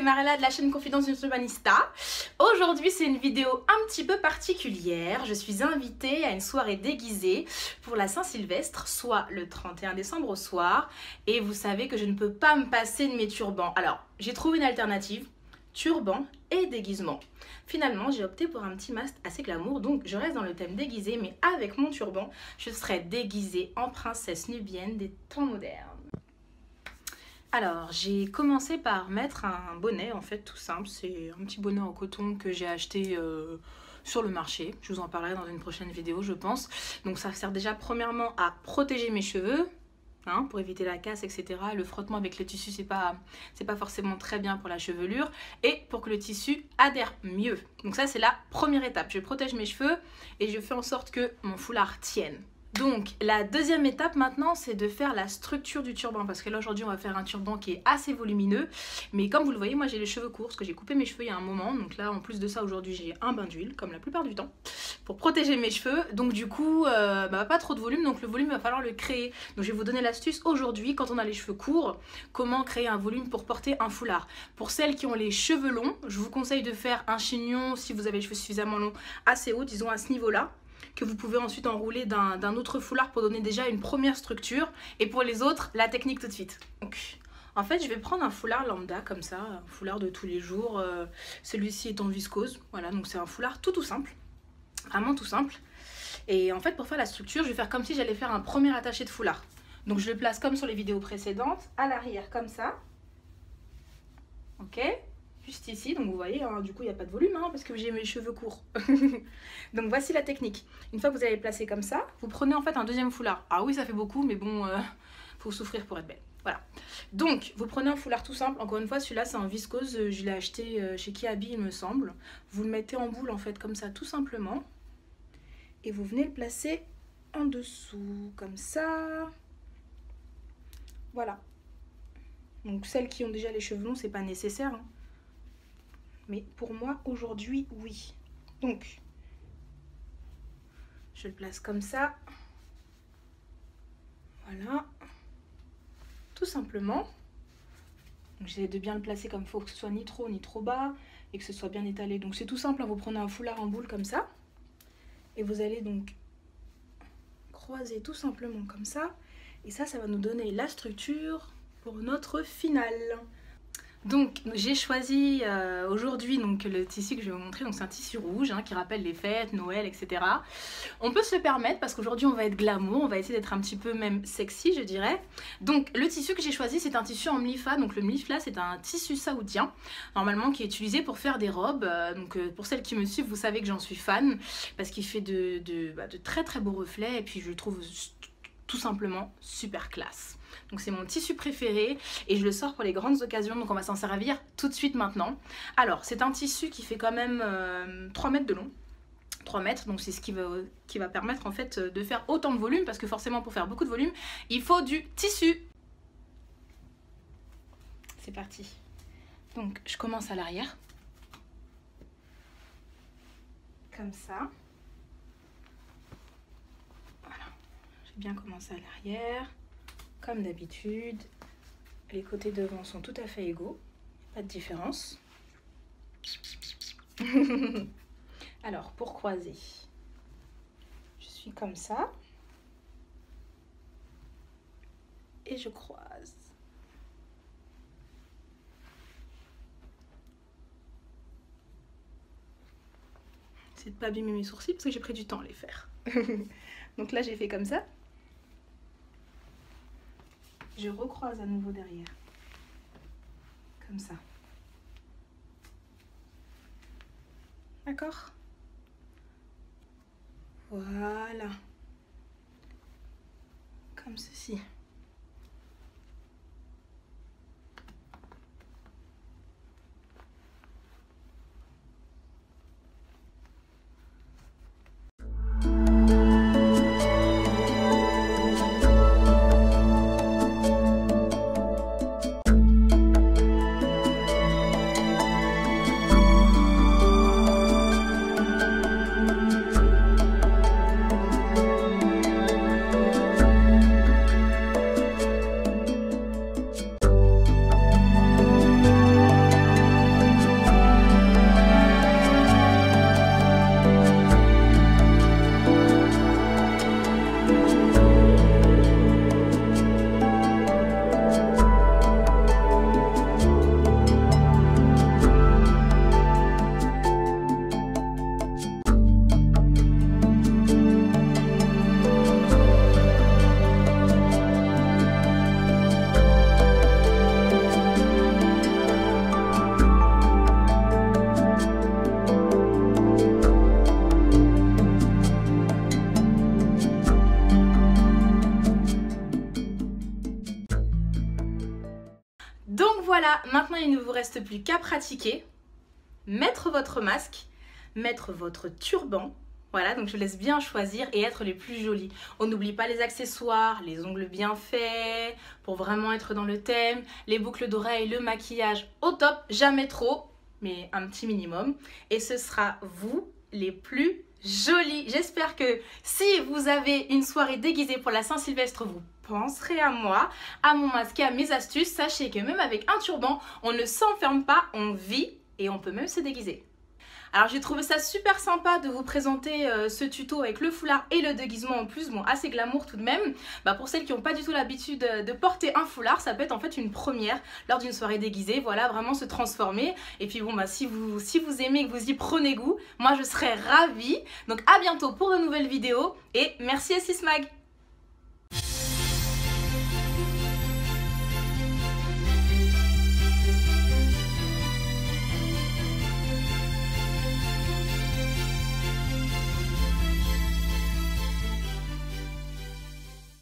c'est Marella de la chaîne Confidence d'une Urbanista. Aujourd'hui c'est une vidéo un petit peu particulière. Je suis invitée à une soirée déguisée pour la Saint-Sylvestre, soit le 31 décembre au soir. Et vous savez que je ne peux pas me passer de mes turbans. Alors j'ai trouvé une alternative, turban et déguisement. Finalement j'ai opté pour un petit masque assez glamour, donc je reste dans le thème déguisé, mais avec mon turban je serai déguisée en princesse nubienne des temps modernes. Alors, j'ai commencé par mettre un bonnet, en fait, tout simple. C'est un petit bonnet en coton que j'ai acheté sur le marché. Je vous en parlerai dans une prochaine vidéo, je pense. Donc, ça sert déjà premièrement à protéger mes cheveux, hein, pour éviter la casse, etc. Le frottement avec le tissu, c'est pas forcément très bien pour la chevelure. Et pour que le tissu adhère mieux. Donc ça, c'est la première étape. Je protège mes cheveux et je fais en sorte que mon foulard tienne. Donc la deuxième étape maintenant, c'est de faire la structure du turban, parce que là aujourd'hui on va faire un turban qui est assez volumineux, mais comme vous le voyez, moi j'ai les cheveux courts parce que j'ai coupé mes cheveux il y a un moment. Donc là en plus de ça, aujourd'hui j'ai un bain d'huile comme la plupart du temps pour protéger mes cheveux. Donc du coup pas trop de volume, donc le volume il va falloir le créer. Donc je vais vous donner l'astuce aujourd'hui, quand on a les cheveux courts, comment créer un volume pour porter un foulard. Pour celles qui ont les cheveux longs, je vous conseille de faire un chignon, si vous avez les cheveux suffisamment longs, assez haut, disons à ce niveau là, que vous pouvez ensuite enrouler d'un autre foulard pour donner déjà une première structure. Et pour les autres, la technique tout de suite. Donc, en fait, je vais prendre un foulard lambda comme ça, un foulard de tous les jours. Celui-ci est en viscose. Voilà, donc c'est un foulard tout simple. Vraiment tout simple. Et en fait, pour faire la structure, je vais faire comme si j'allais faire un premier attaché de foulard. Donc je le place comme sur les vidéos précédentes, à l'arrière comme ça. Ok ? Juste ici, donc vous voyez, hein, du coup il n'y a pas de volume, hein, parce que j'ai mes cheveux courts. Donc voici la technique. Une fois que vous avez placé comme ça, vous prenez en fait un deuxième foulard. Ah oui, ça fait beaucoup, mais bon, faut souffrir pour être belle. Voilà. Donc vous prenez un foulard tout simple. Encore une fois, celui-là c'est en viscose, je l'ai acheté chez Kiabi il me semble. Vous le mettez en boule en fait comme ça tout simplement. Et vous venez le placer en dessous, comme ça. Voilà. Donc celles qui ont déjà les cheveux longs, c'est pas nécessaire, hein. Mais pour moi, aujourd'hui, oui. Donc, je le place comme ça. Voilà. Tout simplement. J'essaie de bien le placer comme il faut, que ce soit ni trop ni trop bas et que ce soit bien étalé. Donc c'est tout simple, hein. Vous prenez un foulard en boule comme ça. Et vous allez donc croiser tout simplement comme ça. Et ça va nous donner la structure pour notre finale. Donc j'ai choisi aujourd'hui le tissu que je vais vous montrer. Donc c'est un tissu rouge, hein, qui rappelle les fêtes, Noël, etc. On peut se le permettre parce qu'aujourd'hui on va être glamour, on va essayer d'être un petit peu même sexy, je dirais. Donc le tissu que j'ai choisi, c'est un tissu en mlifa. Donc le mlifa, c'est un tissu saoudien normalement qui est utilisé pour faire des robes. Pour celles qui me suivent, vous savez que j'en suis fan parce qu'il fait de très très beaux reflets et puis je le trouve tout simplement super classe. Donc c'est mon tissu préféré et je le sors pour les grandes occasions, donc on va s'en servir tout de suite maintenant. Alors c'est un tissu qui fait quand même 3 mètres de long. 3 mètres, donc c'est ce qui va permettre en fait de faire autant de volume, parce que forcément pour faire beaucoup de volume, il faut du tissu. C'est parti. Donc je commence à l'arrière. Comme ça. Voilà. J'ai bien commencé à l'arrière. Comme d'habitude, les côtés devant sont tout à fait égaux, pas de différence. Alors, pour croiser, je suis comme ça et je croise. C'est de ne pas abîmer mes sourcils parce que j'ai pris du temps à les faire. Donc là, j'ai fait comme ça. Je recroise à nouveau derrière, comme ça. D'accord? Voilà. Comme ceci. reste plus qu'à pratiquer, mettre votre masque, mettre votre turban. Voilà, donc je laisse bien choisir et être les plus jolis. On n'oublie pas les accessoires, les ongles bien faits, pour vraiment être dans le thème, les boucles d'oreilles, le maquillage au top, jamais trop, mais un petit minimum. Et ce sera vous les plus jolis. J'espère que si vous avez une soirée déguisée pour la Saint-Sylvestre, vous penserez à moi, à mon masque et à mes astuces. Sachez que même avec un turban, on ne s'enferme pas, on vit et on peut même se déguiser. Alors j'ai trouvé ça super sympa de vous présenter ce tuto avec le foulard et le déguisement en plus, bon assez glamour tout de même. Pour celles qui n'ont pas du tout l'habitude de porter un foulard, ça peut être en fait une première lors d'une soirée déguisée, voilà, vraiment se transformer. Et puis bon si vous aimez et que vous y prenez goût, moi je serais ravie. Donc à bientôt pour de nouvelles vidéos et merci Sismag.